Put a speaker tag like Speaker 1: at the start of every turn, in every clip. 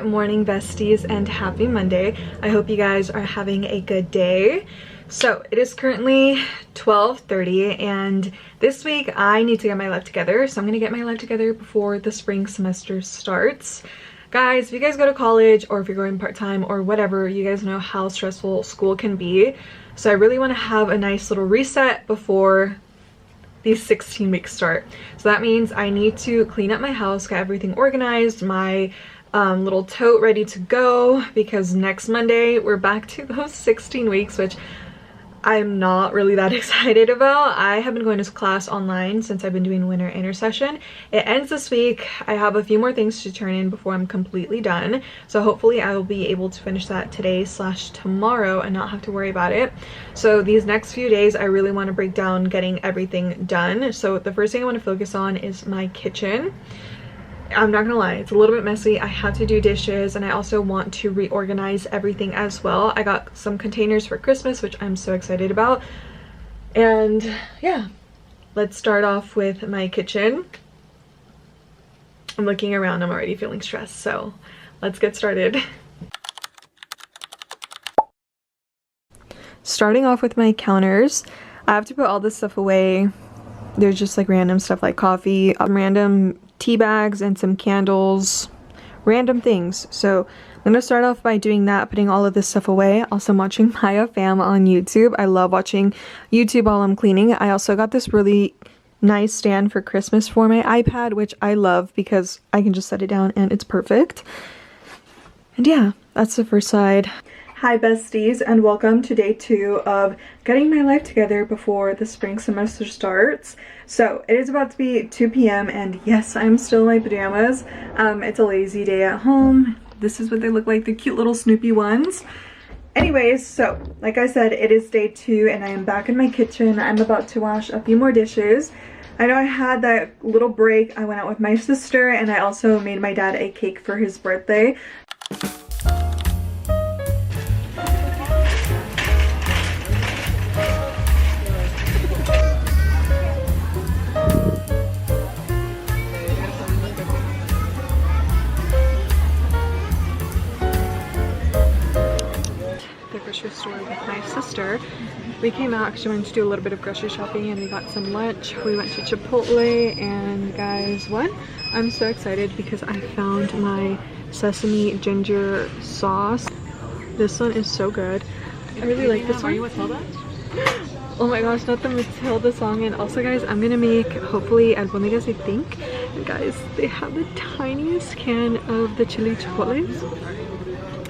Speaker 1: morning, besties, and happy Monday. I hope you guys are having a good day. So it is currently 12:30 and this week I need to get my life together. So I'm gonna get my life together before the spring semester starts. Guys, if you guys go to college or if you're going part-time or whatever, you guys know how stressful school can be. So I really want to have a nice little reset before these 16 weeks start. So that means I need to clean up my house, get everything organized, my little tote ready to go, because next Monday we're back to those 16 weeks, which I'm not really that excited about. I have been going to class online since I've been doing winter intersession. It ends this week. I have a few more things to turn in before I'm completely done. So hopefully I will be able to finish that today/tomorrow and not have to worry about it. So these next few days, I really want to break down getting everything done. So the first thing I want to focus on is my kitchen. I'm not gonna lie, it's a little bit messy. I have to do dishes and I also want to reorganize everything as well. I got some containers for Christmas, which I'm so excited about. And yeah, let's start off with my kitchen. I'm looking around, I'm already feeling stressed, so let's get started. Starting off with my counters, I have to put all this stuff away. There's just like random stuff like coffee, random tea bags, and some candles, random things. So I'm gonna start off by doing that, putting all of this stuff away. Also, I'm watching Maya Fam on YouTube. I love watching YouTube while I'm cleaning. I also got this really nice stand for Christmas for my iPad, which I love because I can just set it down and it's perfect. And yeah, that's the first side. Hi besties, and welcome to day 2 of getting my life together before the spring semester starts. So it is about to be 2 p.m. and yes, I'm still in my pajamas. It's a lazy day at home. This is what they look like, the cute little Snoopy ones. Anyways, so like I said, it is day 2 and I am back in my kitchen. I'm about to wash a few more dishes. I know I had that little break. I went out with my sister and I also made my dad a cake for his birthday. Grocery store with my sister. We came out because she wanted to do a little bit of grocery shopping and we got some lunch. We went to Chipotle and guys, what? I'm so excited because I found my sesame ginger sauce. This one is so good. I really like this one. Are you Matilda? Oh my gosh, not the Matilda song. And also guys, I'm gonna make hopefully albóndigas, I think. And guys, they have the tiniest can of the chili chipotles.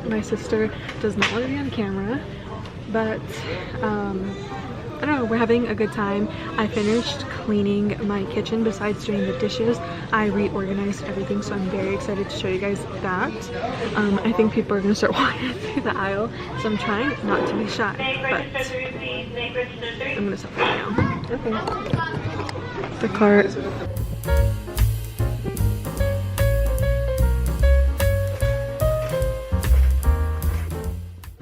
Speaker 1: My sister does not want to be on camera, but I don't know, we're having a good time. I finished cleaning my kitchen. Besides doing the dishes, I reorganized everything, so I'm very excited to show you guys that. I think people are gonna start walking through the aisle, so I'm trying not to be shy, but I'm gonna stop right now. Okay. The cart.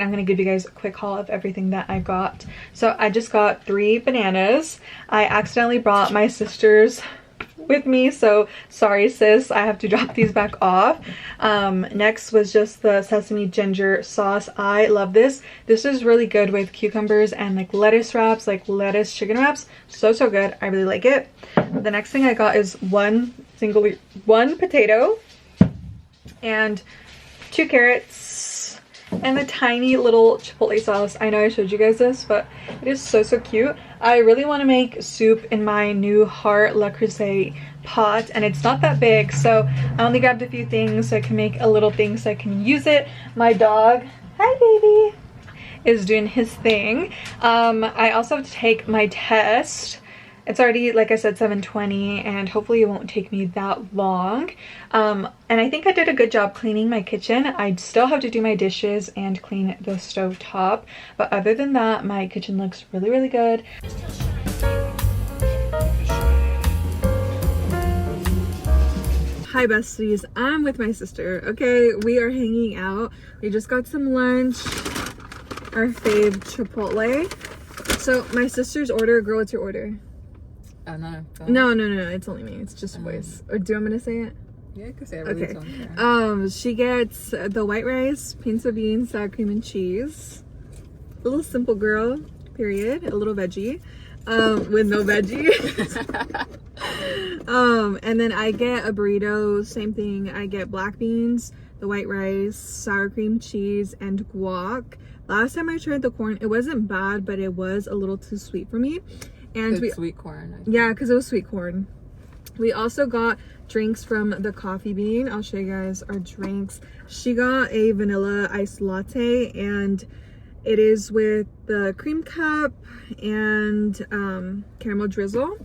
Speaker 1: I'm gonna give you guys a quick haul of everything that I got. So I just got 3 bananas. I accidentally brought my sister's with me, so sorry sis, I have to drop these back off. Next was just the sesame ginger sauce. I love this. This is really good with cucumbers and like lettuce wraps, like lettuce chicken wraps. So good. I really like it. The next thing I got is one potato and 2 carrots and the tiny little chipotle sauce. I know I showed you guys this, but it is so cute. I really want to make soup in my new Heart Le Creuset pot, and it's not that big, so I only grabbed a few things so I can make a little thing so I can use it. My dog, hi baby, is doing his thing. I also have to take my test. It's already, like I said, 7:20 and hopefully it won't take me that long. And I think I did a good job cleaning my kitchen. I still have to do my dishes and clean the stove top, but other than that, my kitchen looks really good. Hi besties, I'm with my sister. Okay, we are hanging out. We just got some lunch, our fave Chipotle. So my sister's order, girl, what's your order?
Speaker 2: Oh, no.
Speaker 1: No, it's only me. It's just voice. Or do you want me to say it?
Speaker 2: Yeah, because I really
Speaker 1: Okay.
Speaker 2: don't care.
Speaker 1: She gets the white rice, pinto beans, sour cream, and cheese. A little simple girl, period. A little veggie, with no veggie. And then I get a burrito, same thing. I get black beans, the white rice, sour cream, cheese, and guac. Last time I tried the corn, it wasn't bad, but it was a little too sweet for me. And
Speaker 2: Sweet corn.
Speaker 1: Yeah, because it was sweet corn. We also got drinks from the Coffee Bean. I'll show you guys our drinks. She got a vanilla iced latte, and it is with the cream cup and caramel drizzle.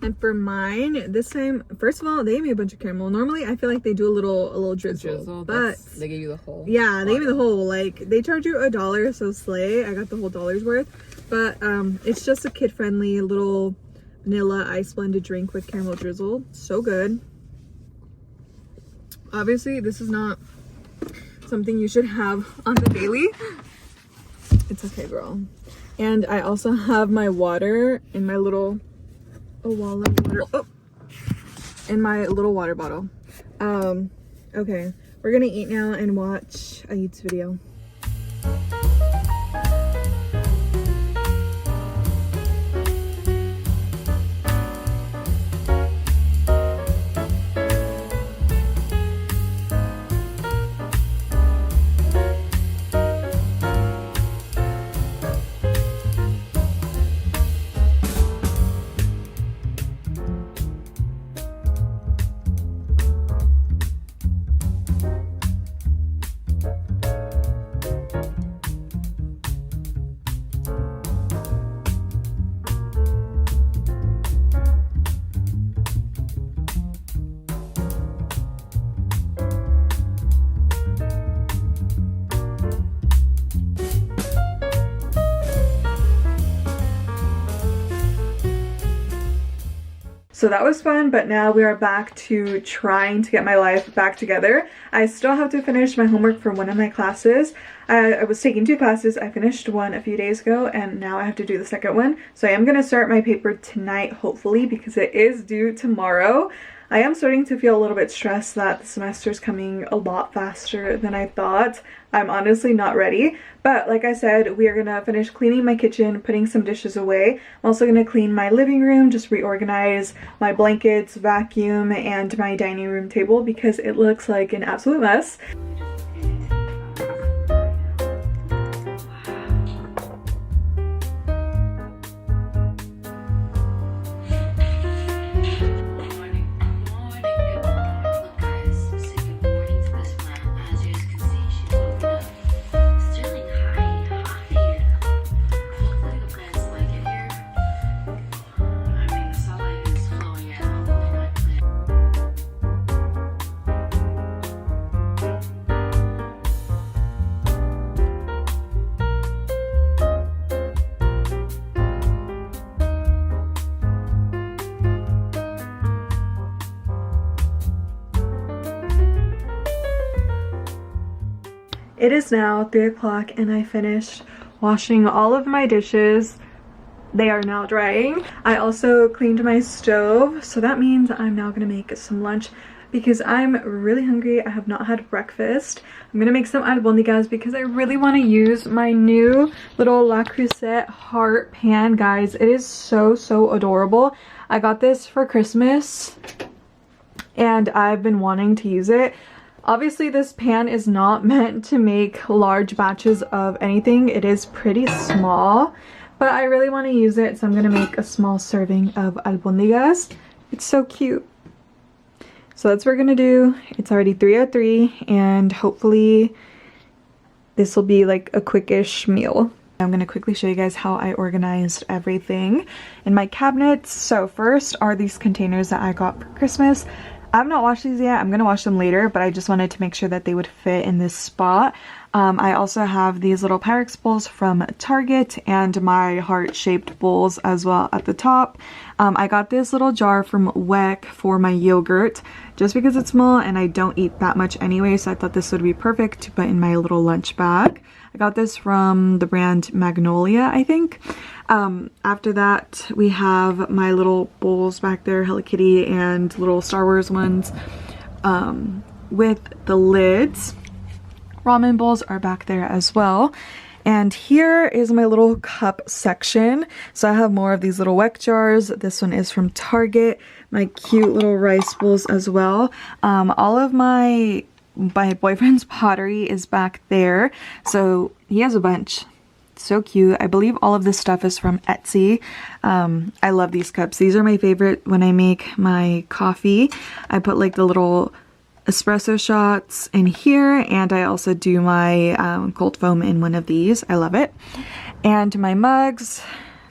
Speaker 1: And for mine, this time, first of all, they gave me a bunch of caramel. Normally, I feel like they do a little drizzle, but
Speaker 2: they give you the whole.
Speaker 1: Yeah, they gave me the whole. Like, they charge you $1, so slay. I got the whole $1's worth. But it's just a kid-friendly little vanilla ice blended drink with caramel drizzle. So good. Obviously, this is not something you should have on the daily. It's okay, girl. And I also have my water in my little in my little water bottle. Okay, we're gonna eat now and watch a YouTube video. So that was fun, but now we are back to trying to get my life back together. I still have to finish my homework for one of my classes. I was taking 2 classes. I finished one a few days ago, and now I have to do the second one. So I am going to start my paper tonight, hopefully, because it is due tomorrow. I am starting to feel a little bit stressed that the semester is coming a lot faster than I thought. I'm honestly not ready, but like I said, we are gonna finish cleaning my kitchen, putting some dishes away. I'm also gonna clean my living room, just reorganize my blankets, vacuum, and my dining room table because it looks like an absolute mess. It is now 3 o'clock and I finished washing all of my dishes. They are now drying. I also cleaned my stove, so that means I'm now gonna make some lunch because I'm really hungry. I have not had breakfast. I'm gonna make some albóndigas because I really want to use my new little Le Creuset heart pan. Guys, it is so adorable. I got this for Christmas and I've been wanting to use it. Obviously, this pan is not meant to make large batches of anything. It is pretty small, but I really want to use it, so I'm going to make a small serving of albóndigas. It's so cute. So that's what we're going to do. It's already 3:03, and hopefully this will be like a quickish meal. I'm going to quickly show you guys how I organized everything in my cabinets. So first are these containers that I got for Christmas. I've not washed these yet. I'm going to wash them later, but I just wanted to make sure that they would fit in this spot. I also have these little Pyrex bowls from Target and my heart-shaped bowls as well at the top. I got this little jar from WEC for my yogurt just because it's small and I don't eat that much anyway, so I thought this would be perfect to put in my little lunch bag. I got this from the brand Magnolia, I think. After that, we have my little bowls back there, Hello Kitty and little Star Wars ones with the lids. Ramen bowls are back there as well. And here is my little cup section. So I have more of these little weck jars. This one is from Target. My cute little rice bowls as well. All of my boyfriend's pottery is back there. So he has a bunch. So cute. I believe all of this stuff is from Etsy. I love these cups. These are my favorite when I make my coffee. I put like the little espresso shots in here, and I also do my cold foam in one of these. I love it. And my mugs,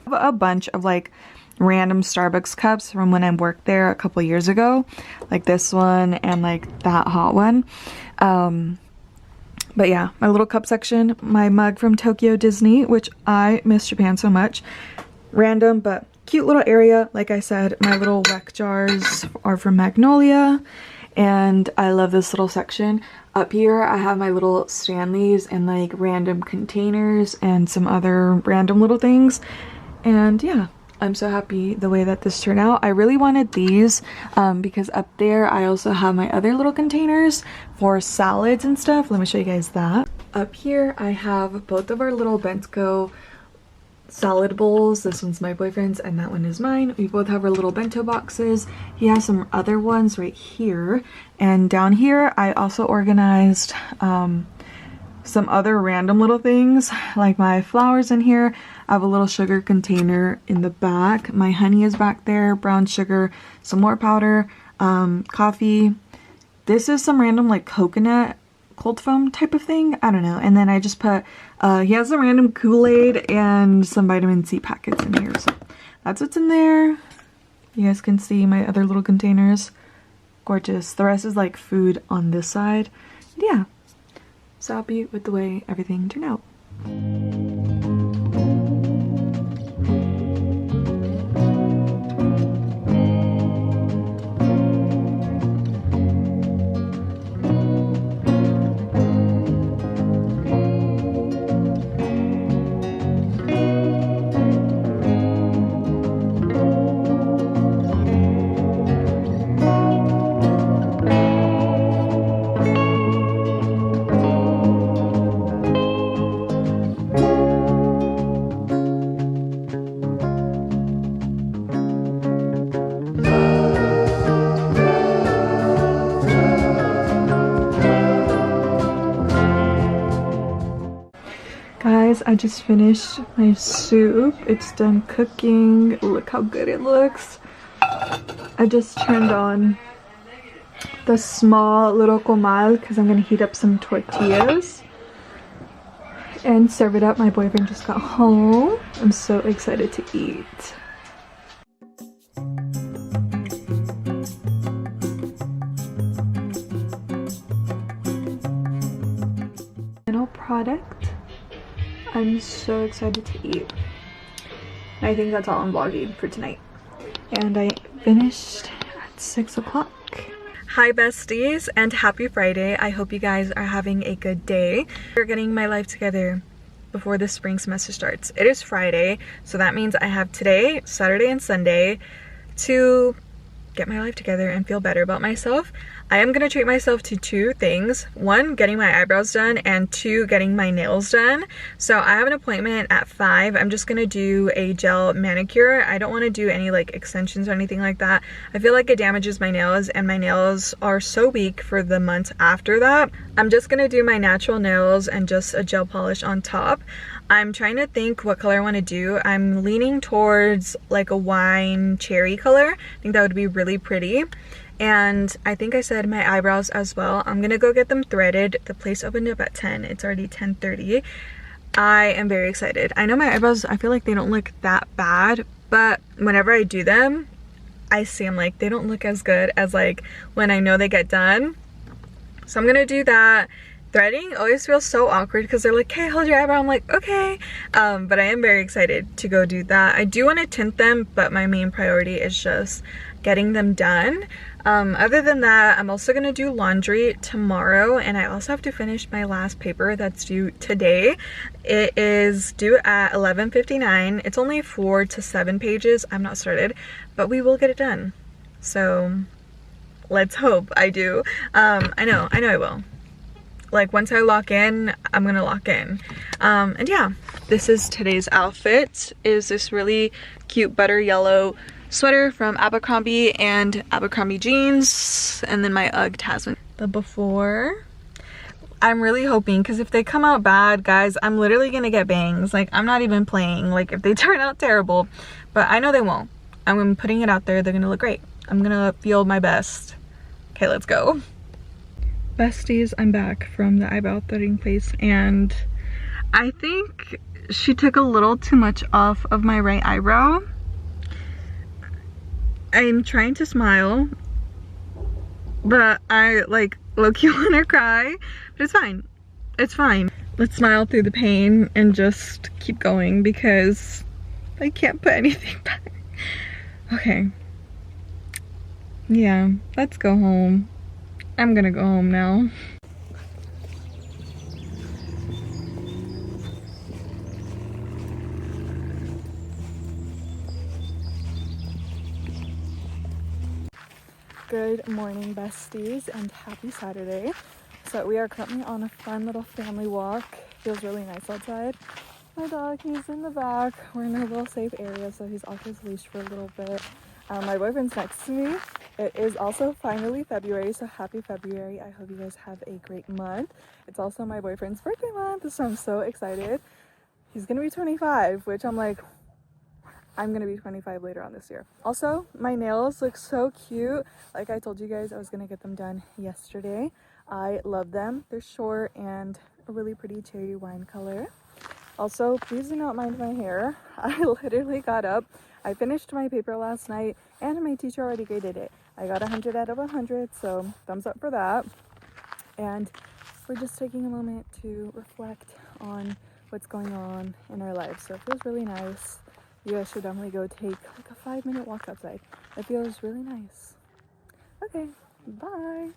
Speaker 1: I have a bunch of like random Starbucks cups from when I worked there a couple years ago, like this one and like that hot one. But yeah, my little cup section, my mug from Tokyo Disney, which I miss Japan so much. Random but cute little area. Like I said, my little weck jars are from Magnolia. And I love this little section. Up here, I have my little Stanleys and like random containers and some other random little things. And yeah, I'm so happy the way that this turned out. I really wanted these because up there, I also have my other little containers for salads and stuff. Let me show you guys that. Up here, I have both of our little bento salad bowls. This one's my boyfriend's and that one is mine. We both have our little bento boxes. He has some other ones right here, and down here I also organized some other random little things, like my flowers in here. I have a little sugar container in the back. My honey is back there, brown sugar, some more powder, coffee. This is some random like coconut cold foam type of thing. I don't know. And then I just put, he has a random Kool-Aid and some vitamin C packets in here. So that's what's in there. You guys can see my other little containers. Gorgeous. The rest is like food on this side. Yeah. So happy with the way everything turned out. Guys, I just finished my soup. It's done cooking. Look how good it looks. I just turned on the small little comal because I'm going to heat up some tortillas and serve it up. My boyfriend just got home. I'm so excited to eat. Final product. I'm so excited to eat. I think that's all I'm vlogging for tonight. And I finished at 6 o'clock. Hi besties and happy Friday. I hope you guys are having a good day. We're getting my life together before the spring semester starts. It is Friday, so that means I have today, Saturday and Sunday to get my life together and feel better about myself. I am going to treat myself to 2 things. 1, getting my eyebrows done, and 2, getting my nails done. So I have an appointment at 5. I'm just going to do a gel manicure. I don't want to do any like extensions or anything like that. I feel like it damages my nails, and my nails are so weak for the months after that. I'm just going to do my natural nails and just a gel polish on top. I'm trying to think what color I want to do. I'm leaning towards like a wine cherry color. I think that would be really pretty. And I think I said my eyebrows as well. I'm gonna go get them threaded. The place opened up at 10. It's already 10:30. I am very excited. I know my eyebrows, I feel like they don't look that bad, but whenever I do them, I see them like they don't look as good as like when I know they get done. So I'm gonna do that. Threading always feels so awkward because they're like, hey, hold your eyebrow. I'm like, okay. But I am very excited to go do that. I do want to tint them, but my main priority is just getting them done. Other than that, I'm also going to do laundry tomorrow, and I also have to finish my last paper that's due today. It is due at 11:59. It's only 4 to 7 pages. I'm not started, but we will get it done. So let's hope I do. I know I will. Like once I lock in, I'm gonna lock in. And yeah, this is today's outfit. Is this really cute butter yellow sweater from Abercrombie and Abercrombie jeans, and then my UGG Tasman. The before, I'm really hoping, because if they come out bad, guys, I'm literally gonna get bangs. Like, I'm not even playing, like if they turn out terrible, but I know they won't. I'm putting it out there, they're gonna look great. I'm gonna feel my best. Okay, let's go. Besties, I'm back from the eyebrow threading place, and I think she took a little too much off of my right eyebrow. I'm trying to smile, but I like low-key want to cry, but it's fine. It's fine. Let's smile through the pain and just keep going because I can't put anything back. Okay. Yeah, let's go home. I'm gonna go home now. Good morning, besties, and happy Saturday. So we are currently on a fun little family walk. Feels really nice outside. My dog, he's in the back. We're in a little safe area, so he's off his leash for a little bit. My boyfriend's next to me. It is also finally February, so happy February. I hope you guys have a great month. It's also my boyfriend's birthday month, so I'm so excited. He's gonna be 25, which I'm like, I'm gonna be 25 later on this year. Also, my nails look so cute. Like I told you guys, I was gonna get them done yesterday. I love them. They're short and a really pretty cherry wine color. Also, please do not mind my hair. I literally got up, I finished my paper last night, and my teacher already graded it. I got 100 out of 100, so thumbs up for that. And we're just taking a moment to reflect on what's going on in our lives. So it feels really nice. You guys should definitely go take like a 5-minute walk outside. It feels really nice. Okay, bye.